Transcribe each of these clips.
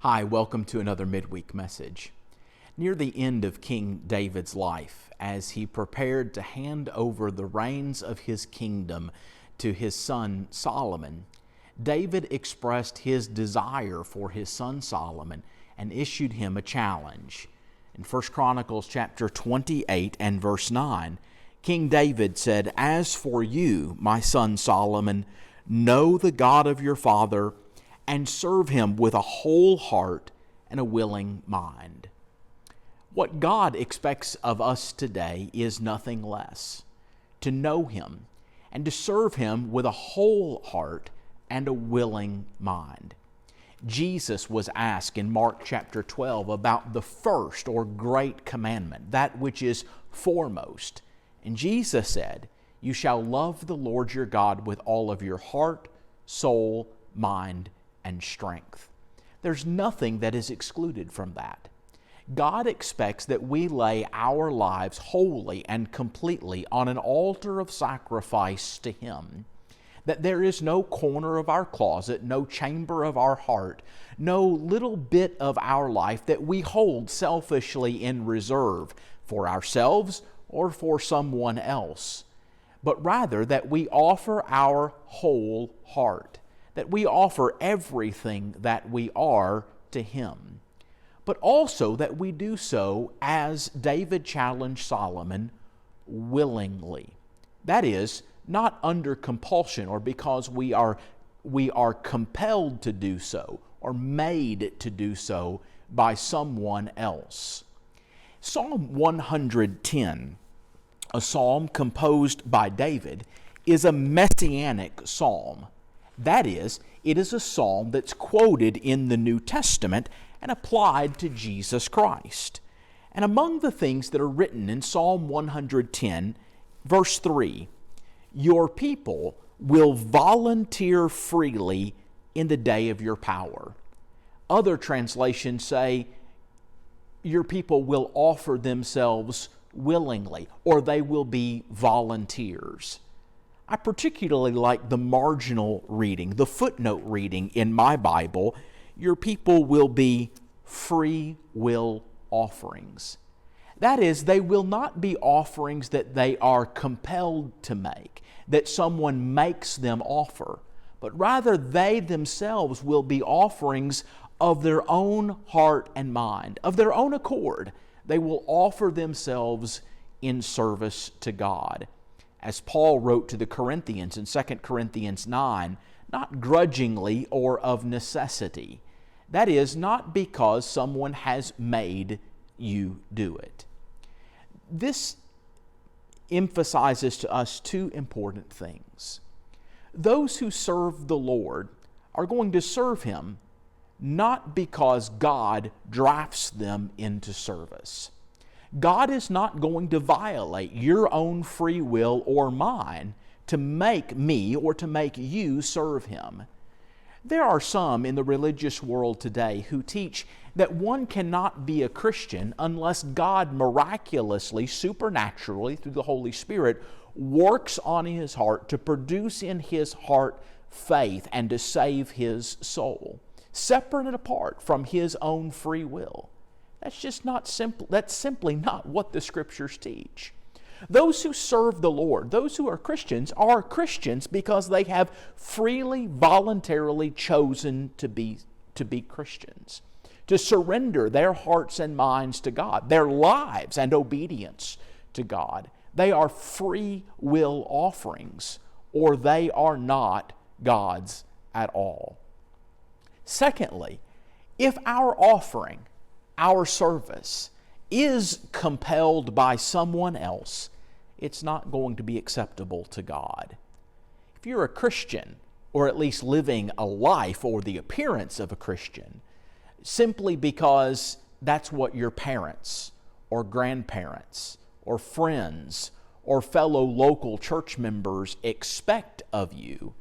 Hi, welcome to another midweek message. Near the end of King David's life, as he prepared to hand over the reins of his kingdom to his son Solomon, David expressed his desire for his son Solomon and issued him a challenge. In 1 Chronicles chapter 28 and verse 9, King David said, "As for you, my son Solomon, know the God of your father and serve him with a whole heart and a willing mind." What God expects of us today is nothing less: to know him and to serve him with a whole heart and a willing mind. Jesus was asked in Mark chapter 12 about the first or great commandment, that which is foremost. And Jesus said, "You shall love the Lord your God with all of your heart, soul, mind, and strength." There's nothing that is excluded from that. God expects that we lay our lives wholly and completely on an altar of sacrifice to Him. That there is no corner of our closet, no chamber of our heart, no little bit of our life that we hold selfishly in reserve for ourselves or for someone else, but rather that we offer our whole heart, that we offer everything that we are to Him, but also that we do so, as David challenged Solomon, willingly. That is, not under compulsion or because we are compelled to do so or made to do so by someone else. Psalm 110, a psalm composed by David, is a messianic psalm. That is, it is a psalm that's quoted in the New Testament and applied to Jesus Christ. And among the things that are written in Psalm 110, verse 3, "Your people will volunteer freely in the day of your power." Other translations say, "Your people will offer themselves willingly," or "they will be volunteers." I particularly like the marginal reading, the footnote reading in my Bible. "Your people will be free will offerings." That is, they will not be offerings that they are compelled to make, that someone makes them offer, but rather they themselves will be offerings of their own heart and mind, of their own accord. They will offer themselves in service to God. As Paul wrote to the Corinthians in 2 Corinthians 9, not grudgingly or of necessity. That is, not because someone has made you do it. This emphasizes to us two important things. Those who serve the Lord are going to serve Him not because God drafts them into service. God is not going to violate your own free will or mine to make me or to make you serve Him. There are some in the religious world today who teach that one cannot be a Christian unless God miraculously, supernaturally, through the Holy Spirit, works on his heart to produce in his heart faith and to save his soul, separate and apart from his own free will. That's just not simple. That's simply not what the Scriptures teach. Those who serve the Lord, those who are Christians because they have freely, voluntarily chosen to be Christians, to surrender their hearts and minds to God, their lives and obedience to God. They are free will offerings, or they are not God's at all. Secondly, if our offering, our service, is compelled by someone else, it's not going to be acceptable to God. If you're a Christian, or at least living a life or the appearance of a Christian, simply because that's what your parents or grandparents or friends or fellow local church members expect of you,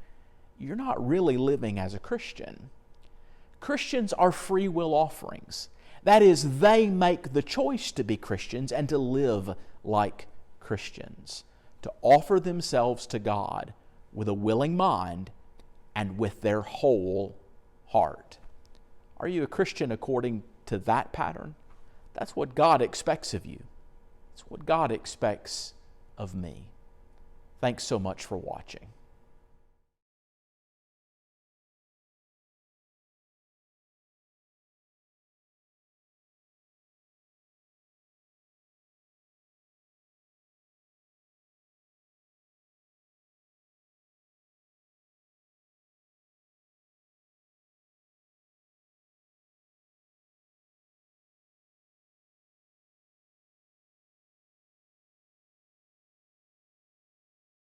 you're not really living as a Christian. Christians are free will offerings. That is, they make the choice to be Christians and to live like Christians, to offer themselves to God with a willing mind and with their whole heart. Are you a Christian according to that pattern? That's what God expects of you. It's what God expects of me. Thanks so much for watching.